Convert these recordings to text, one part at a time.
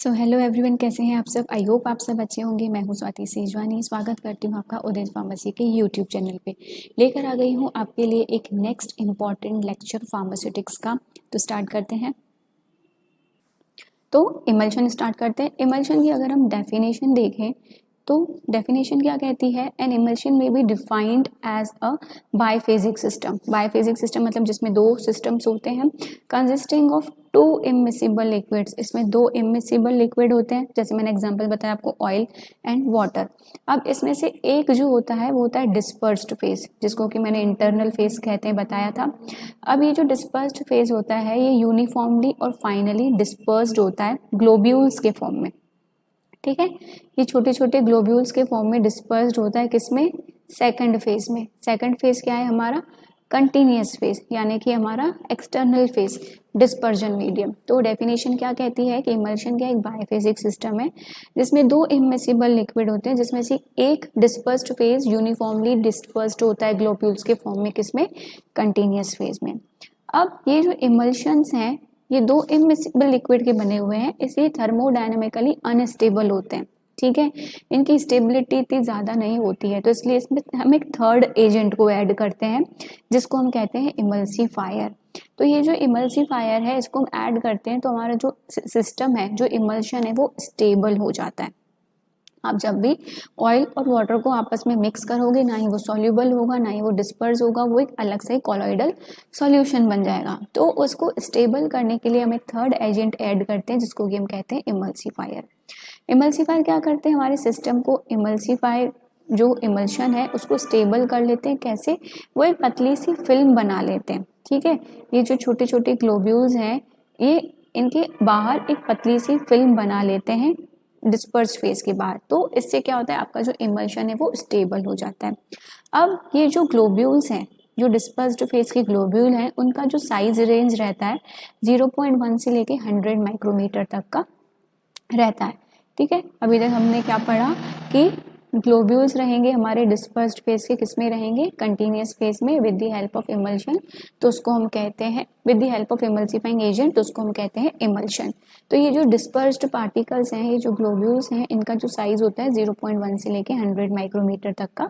So hello everyone, कैसे हैं आप सब। आई होप आप सब अच्छे होंगे। मैं हूं स्वाति सेजवानी। स्वागत करती हूं आपका उदय फार्मेसी के यूट्यूब चैनल पे। लेकर आ गई हूं आपके लिए एक नेक्स्ट इम्पॉर्टेंट लेक्चर फार्मास्यूटिक्स का। तो स्टार्ट करते हैं। तो इमल्शन स्टार्ट करते हैं। इमल्शन की अगर हम डेफिनेशन देखें तो डेफिनेशन क्या कहती है, एन इमल्शन में be defined as a biphasic system. Biphasic system मतलब जिसमें दो सिस्टम्स होते हैं, consisting of two immiscible liquids. इसमें दो इमिसिबल लिक्विड होते हैं, जैसे मैंने एग्जांपल बताया आपको, ऑयल एंड वाटर। अब इसमें से एक जो होता है वो होता है डिस्पर्स्ड फेज, जिसको कि मैंने इंटरनल फेज कहते हैं बताया था। अब ये जो डिस्पर्स्ड फेज होता है ये यूनिफॉर्मली और फाइनली डिस्पर्स्ड होता है ग्लोब्यूल्स के फॉर्म में। ठीक है, ये छोटे छोटे ग्लोब्यूल्स के फॉर्म में डिस्पर्स्ड होता है। किसमें? सेकंड फेज में। सेकंड फेज क्या है हमारा? कंटिन्यूअस फेज, यानी कि हमारा एक्सटर्नल फेज, डिस्पर्जन मीडियम। तो डेफिनेशन क्या कहती है कि इमल्शन क्या एक बायफेजिक सिस्टम है जिसमें दो इमिसिबल लिक्विड होते हैं, जिसमें से एक डिस्पर्स्ड फेज यूनिफॉर्मली डिस्पर्स्ड होता है ग्लोब्यूल्स के फॉर्म में। किसमें? कंटिन्यूअस फेज में। अब ये जो इमल्शंस हैं ये दो इमिसिबल लिक्विड के बने हुए हैं, इसलिए थर्मोडायनेमिकली अनस्टेबल होते हैं। ठीक है, इनकी स्टेबिलिटी इतनी ज़्यादा नहीं होती है, तो इसलिए इसमें हम एक थर्ड एजेंट को ऐड करते हैं जिसको हम कहते हैं इमल्सिफायर। तो ये जो इमल्सिफायर है इसको हम ऐड करते हैं तो हमारा जो सिस्टम है, जो इमल्शन है, वो स्टेबल हो जाता है। आप जब भी ऑयल और वाटर को आपस में मिक्स करोगे, ना ही वो सॉल्यूबल होगा ना ही वो डिस्पर्स होगा, वो एक अलग से कॉलोइडल सॉल्यूशन बन जाएगा। तो उसको स्टेबल करने के लिए हम एक थर्ड एजेंट ऐड करते हैं जिसको कि हम कहते हैं इमल्सिफायर। इमल्सिफायर क्या करते हैं? हमारे सिस्टम को इमल्सिफायर, जो इमल्शन है उसको स्टेबल कर लेते हैं। कैसे? वो एक पतली सी फिल्म बना लेते हैं। ठीक है, ये जो छोटे छोटे ग्लोब्यूल्स हैं ये इनके बाहर एक पतली सी फिल्म बना लेते हैं डिस्पर्स फेज के बाद। तो इससे क्या होता है, आपका जो इमल्शन है वो स्टेबल हो जाता है। अब ये जो ग्लोब्यूल्स हैं, जो डिस्पर्स्ड फेज के ग्लोब्यूल हैं, उनका जो साइज रेंज रहता है 0.1 से लेके 100 माइक्रोमीटर तक का रहता है। ठीक है, अभी तक हमने क्या पढ़ा कि ग्लोब्यूल्स रहेंगे हमारे डिस्पर्स्ड फेज के, किसमें रहेंगे? कंटिन्यूअस फेज में with the help of emulsion. तो उसको हम कहते हैं with the help of emulsifying agent, तो उसको हम कहते हैं इमल्शन। तो ये जो डिस्पर्स्ड पार्टिकल्स हैं, ये जो ग्लोब्यूल्स हैं, इनका जो साइज होता है 0.1 से लेके 100 माइक्रोमीटर तक का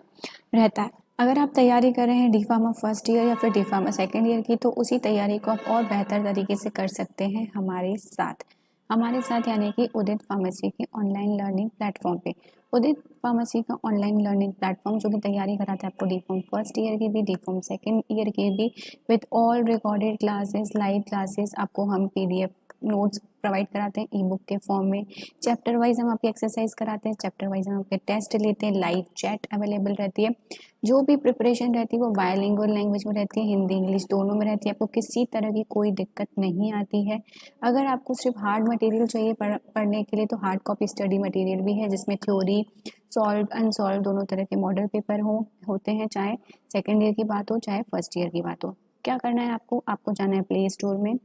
रहता है। अगर आप तैयारी कर रहे हैं डी फार्मा फर्स्ट ईयर या फिर डी फार्मा सेकेंड ईयर की, तो उसी तैयारी को आप और बेहतर तरीके से कर सकते हैं हमारे साथ यानी कि उदित फार्मेसी के ऑनलाइन लर्निंग प्लेटफॉर्म पे। उदित फार्मेसी का ऑनलाइन लर्निंग प्लेटफॉर्म जो कि तैयारी कराता है आपको डी फॉर्म फर्स्ट ईयर की भी, डी फॉर्म सेकेंड ईयर की भी, with all recorded classes, live classes. आपको हम पीडीएफ नोट्स प्रोवाइड कराते हैं ई बुक के फॉर्म में। चैप्टर वाइज हम आपकी एक्सरसाइज कराते हैं, चैप्टर वाइज हम आपके टेस्ट लेते हैं, लाइव चैट अवेलेबल रहती है। जो भी प्रिपरेशन रहती है वो बायलिंगुअल लैंग्वेज में रहती है, हिंदी इंग्लिश दोनों में रहती है। आपको किसी तरह की कोई दिक्कत नहीं आती है। अगर आपको सिर्फ हार्ड मटेरियल चाहिए पढ़ने के लिए, तो हार्ड कॉपी स्टडी मटेरियल भी है जिसमें थ्योरी, सॉल्व अनसॉल्व दोनों तरह के मॉडल पेपर होते हैं, चाहे सेकेंड ईयर की बात हो चाहे फर्स्ट ईयर की बात हो। क्या करना है आपको जाना है प्ले स्टोर में,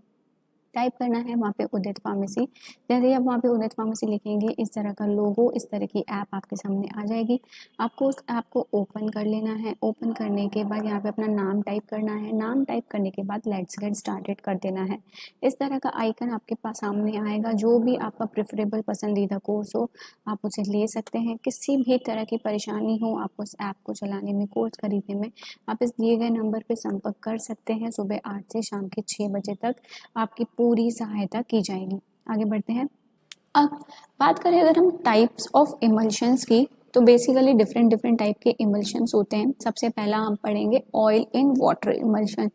टाइप करना है वहाँ पे उदित फार्मेसी। जैसे ही आप वहाँ पे उदित फार्मेसी लिखेंगे, इस तरह का लोगो, इस तरह की ऐप आपके सामने आ जाएगी। आपको उस ऐप को ओपन कर लेना है। ओपन करने के बाद यहाँ पे अपना नाम टाइप करना है। नाम टाइप करने के बाद लेट्स गेट स्टार्टेड कर देना है। इस तरह का आइकन आपके पास सामने आएगा। जो भी आपका प्रेफरेबल पसंदीदा कोर्स हो आप उसे ले सकते हैं। किसी भी तरह की परेशानी हो आपको इस ऐप को चलाने में, कोर्स खरीदने में, आप इस दिए गए नंबर पर संपर्क कर सकते हैं। सुबह 8 से शाम के 6 बजे तक आपकी पूरी सहायता की जाएगी। आगे बढ़ते हैं। अब बात करें अगर हम टाइप्स ऑफ इमल्शंस की, तो बेसिकली डिफरेंट डिफरेंट टाइप के इमल्शंस होते हैं। सबसे पहला हम पढ़ेंगे ऑयल इन वाटर इमल्शन।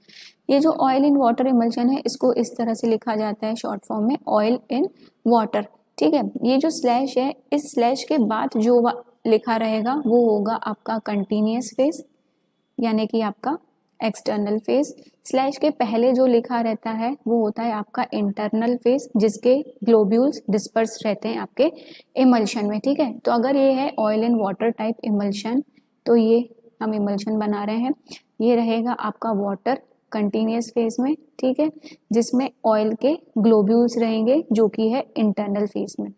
ये जो ऑयल इन वाटर इमल्शन है इसको इस तरह से लिखा जाता है शॉर्ट फॉर्म में, ऑयल इन वाटर। ठीक है, ये जो स्लैश है, इस स्लैश के बाद जो लिखा रहेगा वो होगा आपका कंटिन्यूअस फेज, यानी कि आपका एक्सटर्नल फेज। स्लैश के पहले जो लिखा रहता है वो होता है आपका इंटरनल फेज, जिसके ग्लोब्यूल्स डिस्पर्स रहते हैं आपके इमल्शन में। ठीक है, तो अगर ये है oil and water type emulsion, तो ये हम इमल्शन बना रहे हैं, ये रहेगा आपका वाटर कंटिन्यूअस फेज में। ठीक है, जिसमें ऑयल के ग्लोब्यूल्स रहेंगे जो कि है इंटरनल फेज में।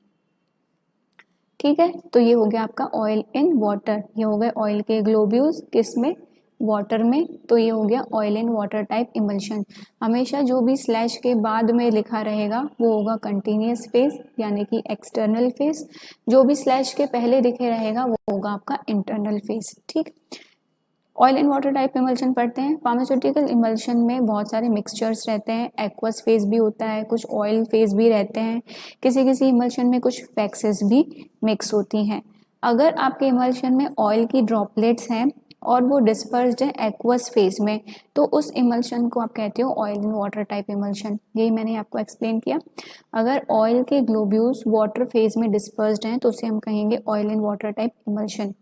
ठीक है, तो ये हो गया आपका ऑयल इन वाटर, ये हो गए ऑयल के ग्लोब्यूल्स, किसमें? वाटर में, तो ये हो गया oil and water type emulsion. हमेशा जो भी स्लैश के बाद में लिखा रहेगा वो होगा कंटिन्यूस फेज यानी कि एक्सटर्नल फेज, जो भी स्लैश के पहले लिखे रहेगा वो होगा आपका इंटरनल फेज। ठीक, oil and water type emulsion पढ़ते हैं। फार्मास्यूटिकल इमल्शन में बहुत सारे मिक्सचर्स रहते हैं, एक्वस फेज भी होता है, कुछ ऑयल फेज भी रहते हैं, किसी किसी इमल्शन में कुछ वैक्सेस भी मिक्स होती हैं। अगर आपके इमल्शन में ऑयल की ड्रॉपलेट्स हैं और वो डिस्पर्स्ड है एक्वस फेज में, तो उस इमल्शन को आप कहते हो oil and water type emulsion. यही मैंने आपको एक्सप्लेन किया। अगर ऑयल के ग्लोब्यूल्स वाटर फेज में डिस्पर्स्ड हैं तो उसे हम कहेंगे oil and water type emulsion.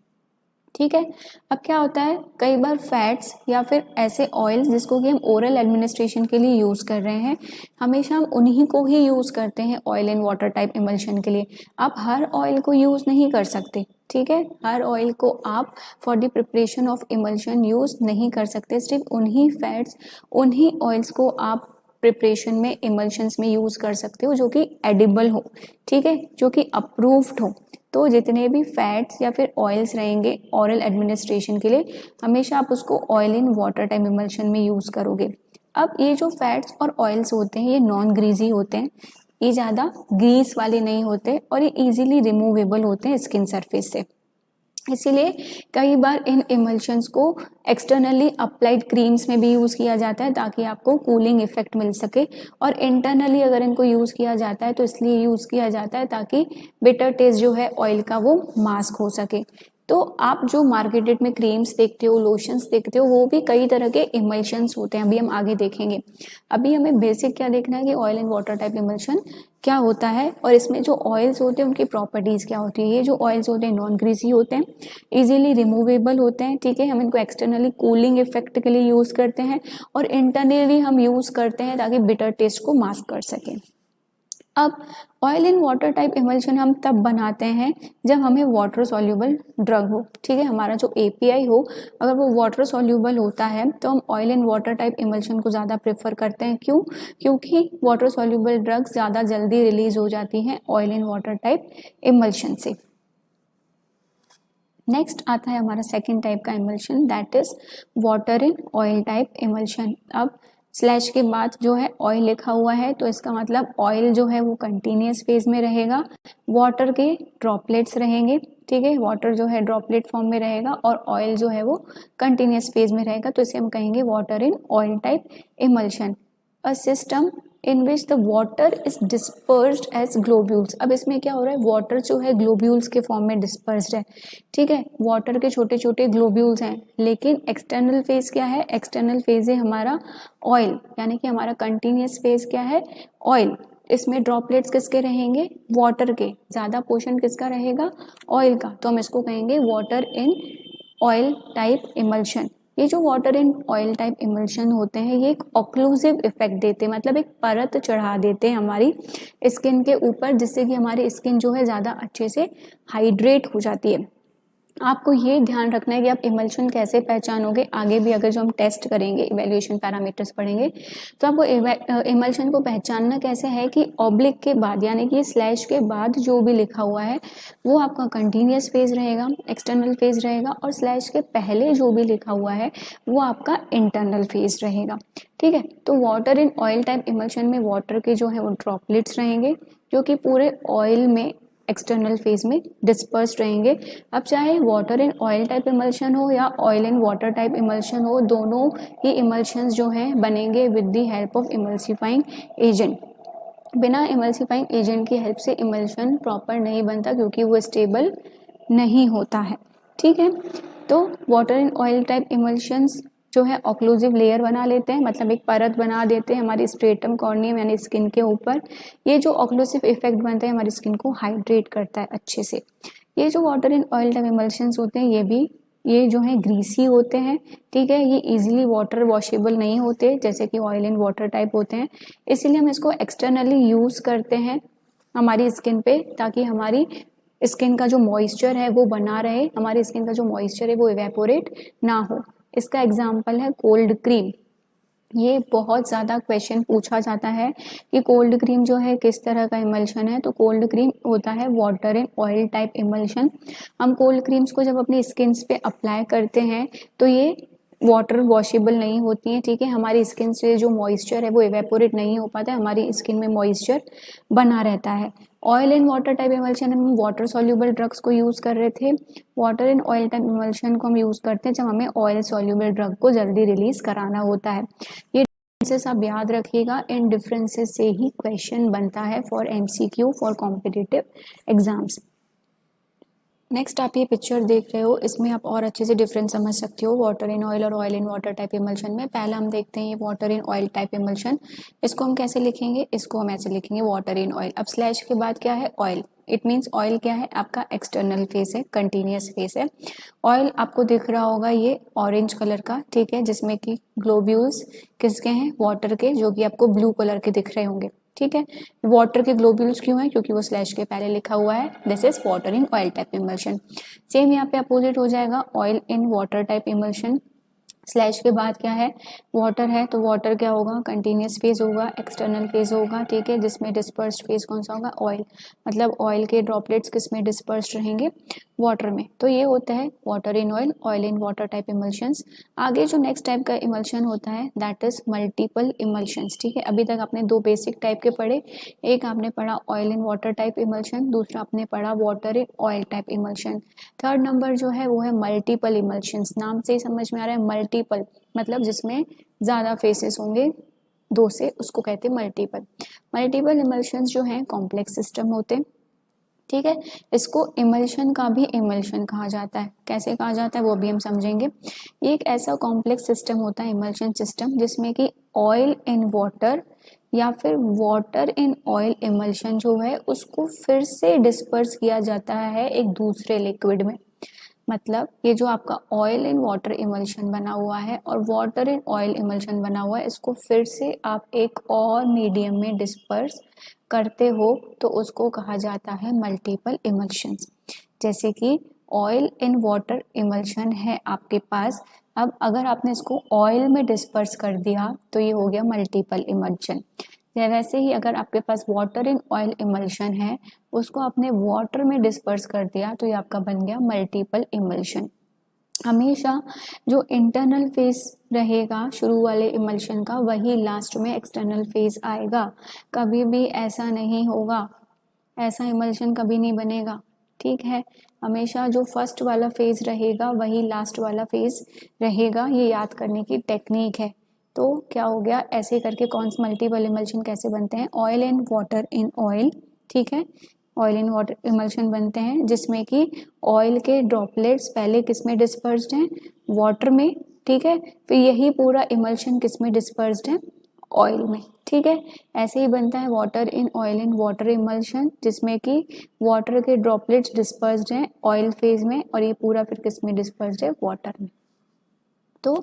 ठीक है, अब क्या होता है, कई बार फैट्स या फिर ऐसे ऑयल जिसको कि हम ओरल एडमिनिस्ट्रेशन के लिए यूज कर रहे हैं, हमेशा हम उन्हीं को ही यूज करते हैं oil and water type emulsion के लिए। आप हर ऑयल को यूज नहीं कर सकते। ठीक है, हर ऑयल को आप for the preparation of emulsion use नहीं कर सकते। सिर्फ उन्हीं फैट्स, उन्हीं ऑयल्स को आप प्रिपरेशन में इमल्शंस में यूज कर सकते हो जो कि एडिबल हो। ठीक है, जो कि अप्रूव्ड हो। तो जितने भी फैट्स या फिर ऑयल्स रहेंगे ओरल एडमिनिस्ट्रेशन के लिए, हमेशा आप उसको oil in water type emulsion में यूज करोगे। अब ये जो फैट्स और ऑयल्स होते हैं ये नॉन ग्रीजी होते हैं, ये ज़्यादा ग्रीस वाले नहीं होते और ये इजीली रिमूवेबल होते हैं स्किन सरफेस से। इसीलिए कई बार इन इमल्शंस को एक्सटर्नली अप्लाइड क्रीम्स में भी यूज़ किया जाता है ताकि आपको कूलिंग इफेक्ट मिल सके, और इंटरनली अगर इनको यूज़ किया जाता है तो इसलिए यूज़ किया जाता है ताकि बिटर टेस्ट जो है ऑयल का वो मास्क हो सके। तो आप जो मार्केटेड में क्रीम्स देखते हो, लोशंस देखते हो, वो भी कई तरह के इमल्शंस होते हैं, अभी हम आगे देखेंगे। अभी हमें बेसिक क्या देखना है कि oil and water type emulsion क्या होता है और इसमें जो ऑयल्स होते हैं उनकी प्रॉपर्टीज क्या होती है। ये जो ऑयल्स होते हैं नॉन ग्रीसी होते हैं, इजीली रिमूवेबल होते हैं। ठीक है, हम इनको एक्सटर्नली कूलिंग इफेक्ट के लिए यूज करते हैं और इंटरनली हम यूज करते हैं ताकि बिटर टेस्ट को मास्क कर सकें। अब oil in water type emulsion हम तब बनाते हैं जब हमें वाटर सॉल्यूबल ड्रग हो। ठीक है, हमारा जो एपीआई हो अगर वो वाटर सॉल्यूबल होता है तो हम oil in water type emulsion को ज़्यादा प्रेफर करते हैं। क्यों? क्योंकि वाटर सॉल्यूबल ड्रग्स ज़्यादा जल्दी रिलीज हो जाती हैं oil in water type emulsion से। नेक्स्ट आता है हमारा सेकेंड टाइप का emulsion, that is water in oil type emulsion. अब स्लैश के बाद जो है ऑयल लिखा हुआ है तो इसका मतलब ऑयल जो है वो कंटिन्यूस फेज में रहेगा, वाटर के ड्रॉपलेट्स रहेंगे। ठीक है, वाटर जो है ड्रॉपलेट फॉर्म में रहेगा और ऑयल जो है वो कंटिन्यूस फेज में रहेगा, तो इसे हम कहेंगे water in oil type emulsion. A system in which the water is dispersed as globules. अब इसमें क्या हो रहा है, वाटर जो है ग्लोब्यूल्स के फॉर्म में डिस्पर्स्ड है। ठीक है, वाटर के छोटे छोटे ग्लोब्यूल्स हैं, लेकिन एक्सटर्नल फेज क्या है, एक्सटर्नल फेज है हमारा ऑयल, यानी कि हमारा कंटिन्यूस फेज क्या है, ऑयल। इसमें ड्रॉपलेट्स किसके रहेंगे, वाटर के, ज्यादा पोर्शन किसका रहेगा, ऑयल का, तो हम इसको कहेंगे water in oil type emulsion. ये जो water in oil type emulsion होते हैं ये एक ऑक्लूसिव इफेक्ट देते हैं, मतलब एक परत चढ़ा देते हैं हमारी स्किन के ऊपर, जिससे कि हमारी स्किन जो है ज़्यादा अच्छे से हाइड्रेट हो जाती है। आपको ये ध्यान रखना है कि आप इमल्शन कैसे पहचानोगे, आगे भी अगर जो हम टेस्ट करेंगे, इवेल्युएशन पैरामीटर्स पढ़ेंगे, तो आपको इमल्शन को पहचानना कैसे है कि ऑब्लिक के बाद यानी कि स्लैश के बाद जो भी लिखा हुआ है वो आपका कंटिन्यूस फेज रहेगा, एक्सटर्नल फेज रहेगा, और स्लैश के पहले जो भी लिखा हुआ है वो आपका इंटरनल फेज रहेगा। ठीक है, तो water in oil type emulsion में वाटर के जो है वो ड्रॉपलेट्स रहेंगे जो कि पूरे ऑयल में एक्सटर्नल फेज में डिस्पर्स रहेंगे। अब चाहे water in oil type emulsion हो या oil in water type emulsion हो, दोनों ही इमल्शंस जो हैं बनेंगे with the help of emulsifying agent. बिना इमल्सिफाइंग एजेंट की हेल्प से इमल्शन प्रॉपर नहीं बनता क्योंकि वो स्टेबल नहीं होता है। ठीक है, तो water in oil type emulsions जो है ऑक्लूसिव लेयर बना लेते हैं, मतलब एक परत बना देते हैं हमारी स्ट्रेटम कॉर्नियम यानी स्किन के ऊपर। ये जो ऑक्लूसिव इफेक्ट बनता है हमारी स्किन को हाइड्रेट करता है अच्छे से। ये जो water in oil type emulsions होते हैं ये जो है ग्रीसी होते हैं। ठीक है, ये इजीली वाटर वॉशेबल नहीं होते जैसे कि ऑयल इन वाटर टाइप होते हैं, इसीलिए हम इसको एक्सटर्नली यूज करते हैं हमारी स्किन पे ताकि हमारी स्किन का जो मॉइस्चर है वो बना रहे, हमारी स्किन का जो मॉइस्चर है वो इवेपोरेट ना हो। इसका एग्जाम्पल है कोल्ड क्रीम। ये बहुत ज़्यादा क्वेश्चन पूछा जाता है कि कोल्ड क्रीम जो है किस तरह का इमल्शन है, तो कोल्ड क्रीम होता है water in oil type emulsion. हम कोल्ड क्रीम्स को जब अपनी स्किन पे अप्लाई करते हैं तो ये वाटर वॉशेबल नहीं होती हैं, ठीक है। हमारी स्किन से जो मॉइस्चर है वो इवेपोरेट नहीं हो पाता है, हमारी स्किन में मॉइस्चर बना रहता है। Oil and water type emulsion हम वाटर सॉल्यूबल ड्रग्स को यूज़ कर रहे थे। Water and oil type emulsion को हम यूज़ करते हैं जब हमें ऑयल सॉल्यूबल ड्रग को जल्दी रिलीज कराना होता है। ये डिफरेंसेस आप याद रखिएगा, इन डिफरेंसेस से ही क्वेश्चन बनता है for MCQ for competitive exams. Next आप ये पिक्चर देख रहे हो, इसमें आप और अच्छे से डिफरेंस समझ सकते हो वाटर इन ऑयल और oil in water type emulsion में। पहला हम देखते हैं ये water in oil type emulsion, इसको हम कैसे लिखेंगे, इसको हम ऐसे लिखेंगे वाटर इन ऑयल। अब स्लैश के बाद क्या है, ऑयल। इट मीन्स ऑयल क्या है, आपका एक्सटर्नल फेस है, कंटिन्यूस फेस है। ऑयल आपको दिख रहा होगा ये ऑरेंज कलर का, ठीक है, जिसमें कि ग्लोब्यूल्स किसके हैं, वाटर के, जो कि आपको ब्लू कलर के दिख रहे होंगे, ठीक है। वाटर के ग्लोब्यूल्स क्यों है, क्योंकि वो स्लैश के पहले लिखा हुआ है, this is water in oil type emulsion. Same यहाँ पे अपोजिट हो जाएगा, oil in water type emulsion. Slash के बाद क्या है, वाटर है, तो वाटर क्या होगा, कंटिन्यूस फेज होगा, एक्सटर्नल फेज होगा, ठीक है, जिसमें डिस्पर्स्ड फेज कौन सा होगा, ऑयल। मतलब ऑयल के ड्रॉपलेट्स किस में डिस्पर्स्ड रहेंगे, वाटर में। तो ये होता है water in oil, oil in water type emulsions. आगे जो नेक्स्ट टाइप का इमल्शन होता है दैट इज मल्टीपल इमल्शंस, ठीक है। अभी तक आपने दो बेसिक टाइप के पढ़े, एक आपने पढ़ा oil in water type emulsion, दूसरा आपने पढ़ा water in oil type emulsion. Third number जो है वो है मल्टीपल इमल्शंस। नाम से ही समझ में आ रहा है मल्टीपल, मतलब जिसमें ज्यादा फेसेस होंगे, दो से, उसको कहते हैं मल्टीपल। मल्टीपल इमल्शंस जो हैं कॉम्प्लेक्स सिस्टम होते हैं, ठीक है। इसको इमल्शन का भी इमल्शन कहा जाता है। कैसे कहा जाता है वो भी हम समझेंगे। ये एक ऐसा कॉम्प्लेक्स सिस्टम होता है इमल्शन सिस्टम, जिसमें कि ऑयल इन वाटर या फिर वाटर इन ऑयल इमल्शन जो है उसको फिर से डिस्पर्स किया जाता है एक दूसरे लिक्विड में। मतलब ये जो आपका ऑयल इन वाटर इमल्शन बना हुआ है और वाटर इन ऑयल इमल्शन बना हुआ है, इसको फिर से आप एक और मीडियम में डिस्पर्स करते हो तो उसको कहा जाता है मल्टीपल इमल्शंस। जैसे कि ऑयल इन वाटर इमल्शन है आपके पास, अब अगर आपने इसको ऑयल में डिस्पर्स कर दिया तो ये हो गया मल्टीपल इमल्शन। वैसे ही अगर आपके पास वाटर इन ऑयल इमल्शन है, उसको आपने वाटर में डिस्पर्स कर दिया तो ये आपका बन गया मल्टीपल इमल्शन। हमेशा जो इंटरनल फेस रहेगा शुरू वाले इमल्शन का, वही लास्ट में एक्सटर्नल फेस आएगा। कभी भी ऐसा नहीं होगा, ऐसा इमल्शन कभी नहीं बनेगा, ठीक है। हमेशा जो फर्स्ट वाला फेज रहेगा वही लास्ट वाला फेज रहेगा, ये याद करने की टेक्निक है। तो क्या हो गया, ऐसे करके कौन से मल्टीपल इमल्शन कैसे बनते हैं, oil and water in oil, ठीक है। ऑयल इन वाटर इमल्शन बनते हैं जिसमें कि ऑयल के ड्रॉपलेट्स पहले किस में डिस्पर्स्ड हैं, वाटर में, ठीक है। फिर यही पूरा इमल्शन किस में डिस्पर्स्ड है, ऑयल में, ठीक है। ऐसे ही बनता है water in oil in water emulsion, जिसमें कि वाटर के ड्रॉपलेट्स डिस्पर्स्ड हैं ऑयल फेज में और ये पूरा फिर किस में डिस्पर्स्ड है, वाटर में। तो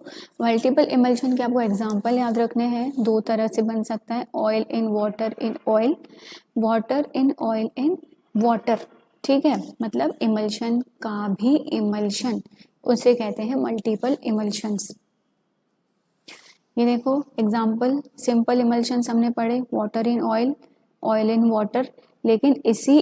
मल्टीपल इमल्शन के आपको एग्जांपल याद रखने हैं, दो तरह से बन सकता है, oil in water in oil, water in oil in water, ठीक है। मतलब इमल्शन का भी इमल्शन, उसे कहते हैं मल्टीपल इमल्शंस। ये देखो एग्जाम्पल, सिंपल इमल्शंस हमने पढ़े, water in oil, oil in water, लेकिन इसी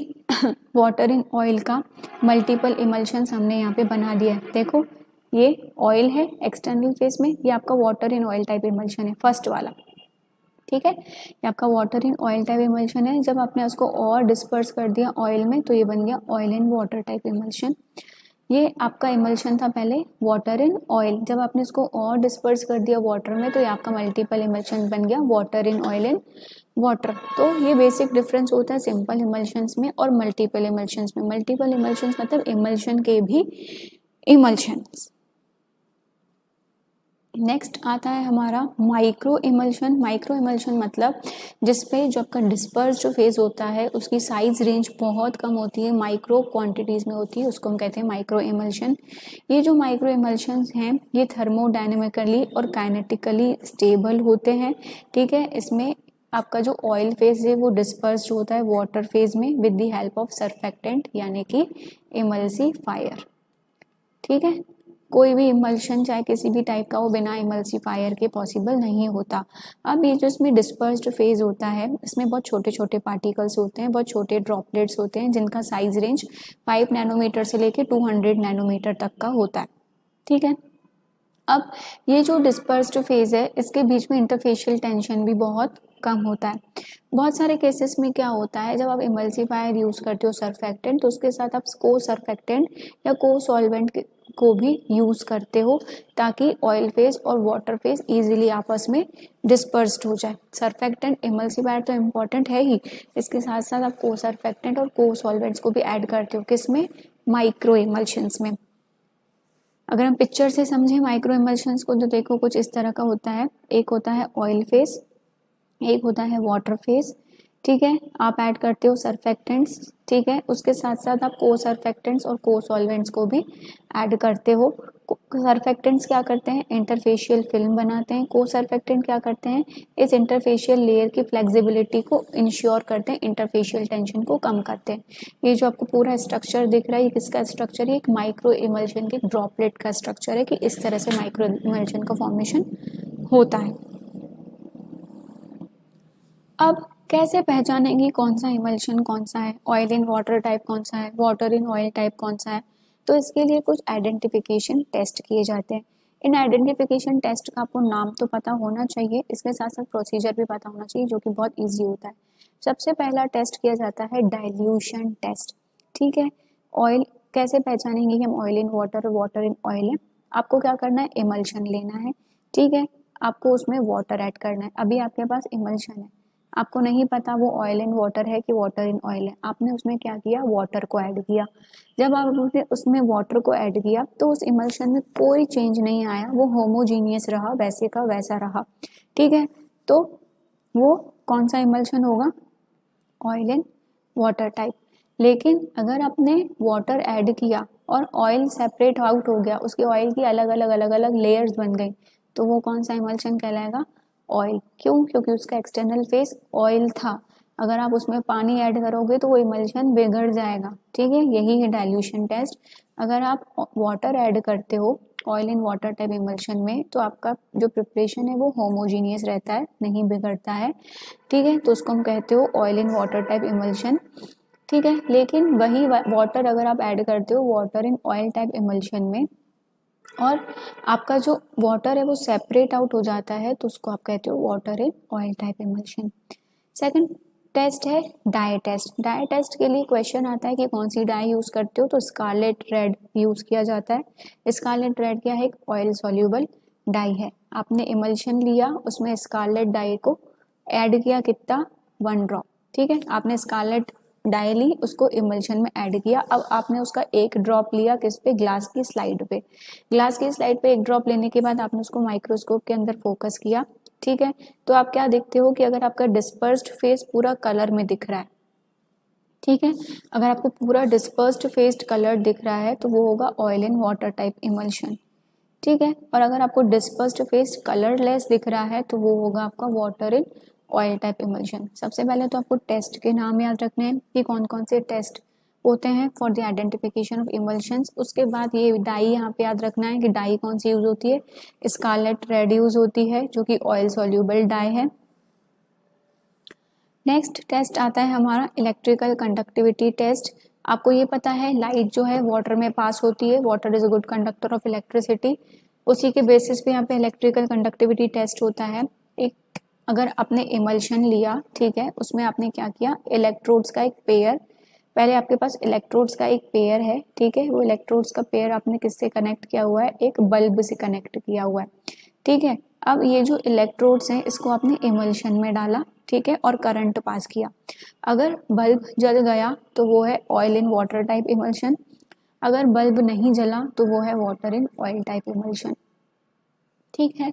वाटर इन ऑयल का मल्टीपल इमल्शंस हमने यहाँ पे बना दिया है। देखो ये ऑयल है एक्सटर्नल फेस में, ये आपका water in oil type emulsion है फर्स्ट वाला, ठीक है। ये आपका water in oil type emulsion है, जब आपने उसको और डिस्पर्स कर दिया ऑयल में तो ये बन गया oil in water type emulsion. ये आपका इमल्शन था पहले वाटर इन ऑयल, जब आपने इसको और डिस्पर्स कर दिया वाटर में तो ये आपका मल्टीपल इमल्शन बन गया water in oil in water. तो ये बेसिक डिफरेंस होता है सिंपल इमल्शंस में और मल्टीपल इमल्शंस में। मल्टीपल इमल्शंस मतलब इमल्शन के भी इमल्शंस। नेक्स्ट आता है हमारा माइक्रो इमल्शन। माइक्रो इमल्शन मतलब जिसपे जो आपका डिस्पर्स जो फेज होता है उसकी साइज रेंज बहुत कम होती है, माइक्रो क्वांटिटीज में होती है, उसको हम कहते हैं माइक्रो इमल्शन। ये जो माइक्रो इमल्शंस हैं ये थर्मोडायनेमिकली और काइनेटिकली स्टेबल होते हैं, ठीक है। इसमें आपका जो ऑयल फेज है वो डिस्पर्स होता है वाटर फेज में with the help of surfactant यानी कि इमल्सिफायर, ठीक है। कोई भी इमल्शन चाहे किसी भी टाइप का हो बिना इमल्सिफायर के पॉसिबल नहीं होता। अब ये जो इसमें डिस्पर्स्ड फेज होता है इसमें बहुत छोटे छोटे पार्टिकल्स होते हैं, बहुत छोटे ड्रॉपलेट्स होते हैं जिनका साइज रेंज 5 नैनोमीटर से लेके 200 नैनोमीटर तक का होता है, ठीक है। अब ये जो डिस्पर्स्ड फेज है इसके बीच में इंटरफेशियल टेंशन भी बहुत कम होता है। बहुत सारे केसेस में क्या होता है, जब आप इमल्सिफायर यूज करते हो सरफेक्टेंट, तो उसके साथ आप को सरफेक्टेंट या को सॉल्वेंट को भी यूज करते हो ताकि ऑयल फेज और वाटर फेज इजीली आपस में डिस्पर्स्ड हो जाए। सरफेक्टेंट इमल्सिफायर तो इम्पॉर्टेंट है ही, इसके साथ साथ आप को सरफेक्टेंट और को सॉल्वेंट्स को भी ऐड करते हो, किसमें, माइक्रो इमल्शंस में। अगर हम पिक्चर से समझें माइक्रो इमल्शंस को, तो देखो कुछ इस तरह का होता है। एक होता है ऑयल फेज, एक होता है वाटर फेज, ठीक है। आप ऐड करते हो सरफेक्टेंट्स, ठीक है, उसके साथ साथ आप को सरफेक्टेंट्स और को सॉल्वेंट्स को भी ऐड करते हो। सरफेक्टेंट्स क्या करते हैं, इंटरफेशियल फिल्म बनाते हैं। को सरफेक्टेंट क्या करते हैं, इस इंटरफेशियल लेयर की फ्लेक्सिबिलिटी को इंश्योर करते हैं, इंटरफेशियल टेंशन को कम करते हैं। ये जो आपको पूरा स्ट्रक्चर दिख रहा है, ये किसका स्ट्रक्चर है, एक माइक्रो इमल्शन के ड्रॉपलेट का स्ट्रक्चर है कि इस तरह से माइक्रो इमल्शन का फॉर्मेशन होता है। अब कैसे पहचानेंगे कौन सा इमल्शन कौन सा है, ऑयल इन वाटर टाइप कौन सा है, वाटर इन ऑयल टाइप कौन सा है। तो इसके लिए कुछ आइडेंटिफिकेशन टेस्ट किए जाते हैं। इन आइडेंटिफिकेशन टेस्ट का आपको नाम तो पता होना चाहिए, इसके साथ साथ प्रोसीजर भी पता होना चाहिए, जो कि बहुत ईजी होता है। सबसे पहला टेस्ट किया जाता है डाइल्यूशन टेस्ट, ठीक है। ऑयल कैसे पहचानेंगे कि हम ऑयल इन वाटर और वाटर इन ऑयल है। आपको क्या करना है, इमल्शन लेना है, ठीक है। आपको उसमें वाटर ऐड करना है। अभी आपके पास इमल्शन है, आपको नहीं पता वो ऑयल इन वाटर है कि वाटर इन ऑयल है, आपने उसमें क्या किया, वाटर को ऐड किया। जब आपने उसमें वाटर को ऐड किया तो उस इमल्शन में कोई चेंज नहीं आया, वो होमोजीनियस रहा, वैसे का वैसा रहा, ठीक है। तो वो कौन सा इमल्शन होगा, ऑयल इन वाटर टाइप। लेकिन अगर आपने वाटर ऐड किया और ऑयल सेपरेट आउट हो गया, उसके ऑयल की अलग अलग लेयर्स बन गई, तो वो कौन सा इमल्शन कहलाएगा, ऑयल। क्यों, क्योंकि उसका एक्सटर्नल फेस ऑयल था। अगर आप उसमें पानी ऐड करोगे तो वो इमल्शन बिगड़ जाएगा, ठीक है। यही है डाइल्यूशन टेस्ट। अगर आप वाटर ऐड करते हो oil in water type emulsion में, तो आपका जो प्रिपरेशन है वो होमोजीनियस रहता है, नहीं बिगड़ता है, ठीक है। तो उसको हम कहते हो oil in water type emulsion, ठीक है। लेकिन वही वाटर अगर आप ऐड करते हो water in oil type emulsion में, और आपका जो वाटर है वो सेपरेट आउट हो जाता है, तो उसको आप कहते हो water in oil type emulsion. Second test है डाई टेस्ट। डाई टेस्ट के लिए क्वेश्चन आता है कि कौन सी डाई यूज करते हो, तो स्कारलेट रेड यूज किया जाता है। स्कारलेट रेड क्या है, एक ऑयल सॉल्यूबल डाई है। आपने इमल्शन लिया, उसमें स्कारलेट डाई को ऐड किया, कितना, 1 ड्रॉप, ठीक है। आपने स्कारलेट डाई ली, उसको इमल्शन में ऐड किया। अब आपने उसका 1 ड्रॉप लिया, किस पे, ग्लास की स्लाइड पे। ग्लास की स्लाइड पे 1 ड्रॉप लेने के बाद आपने उसको माइक्रोस्कोप के अंदर फोकस किया, ठीक है। तो आप क्या देखते हो कि अगर आपका डिस्पर्स्ड फेस पूरा कलर में दिख रहा है, ठीक है, अगर आपको पूरा डिस्पर्स्ड फेस्ड कलर दिख रहा है तो वो होगा oil in water type emulsion, ठीक है। और अगर आपको डिस्पर्स्ड फेस कलरलेस दिख रहा है तो वो होगा आपका water in oil type emulsion. सबसे पहले तो आपको टेस्ट के नाम याद रखने हैं कि कौन कौन से टेस्ट होते हैं for the identification of emulsions. उसके बाद ये डाई यहाँ पे याद रखना है कि डाई कौन सी यूज होती है, स्कारलेट रेड यूज होती है जो कि ऑयल सॉल्यूबल डाई है। नेक्स्ट टेस्ट आता है हमारा इलेक्ट्रिकल कंडक्टिविटी टेस्ट। आपको ये पता है लाइट जो है वाटर में पास होती है, water is a good conductor of electricity, उसी के बेसिस पे यहाँ पे इलेक्ट्रिकल कंडक्टिविटी टेस्ट होता है। एक अगर आपने इमल्शन लिया, ठीक है, उसमें आपने क्या किया, इलेक्ट्रोड्स का एक पेयर, पहले आपके पास इलेक्ट्रोड्स का एक पेयर है, ठीक है, वो इलेक्ट्रोड्स का पेयर आपने किससे कनेक्ट किया हुआ है, एक बल्ब से कनेक्ट किया हुआ है, ठीक है। अब ये जो इलेक्ट्रोड्स हैं इसको आपने इमल्शन में डाला, ठीक है, और करंट पास किया। अगर बल्ब जल गया तो वो है oil in water type emulsion, अगर बल्ब नहीं जला तो वो है water in oil type emulsion, ठीक है।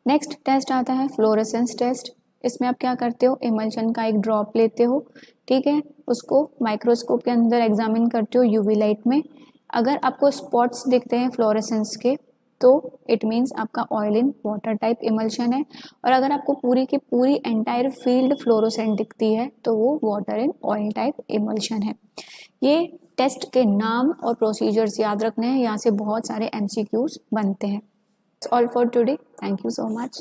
नेक्स्ट टेस्ट आता है फ्लोरेसेंस टेस्ट। इसमें आप क्या करते हो, इमल्शन का एक ड्रॉप लेते हो, ठीक है, उसको माइक्रोस्कोप के अंदर एग्जामिन करते हो यूवी लाइट में। अगर आपको स्पॉट्स दिखते हैं फ्लोरेसेंस के तो इट मीन्स आपका oil in water type emulsion है, और अगर आपको पूरी की पूरी एंटायर फील्ड फ्लोरोसेंट दिखती है तो वो water in oil type emulsion है। ये टेस्ट के नाम और प्रोसीजर्स याद रखने हैं, यहाँ से बहुत सारे MCQs बनते हैं। That's all for today. Thank you so much.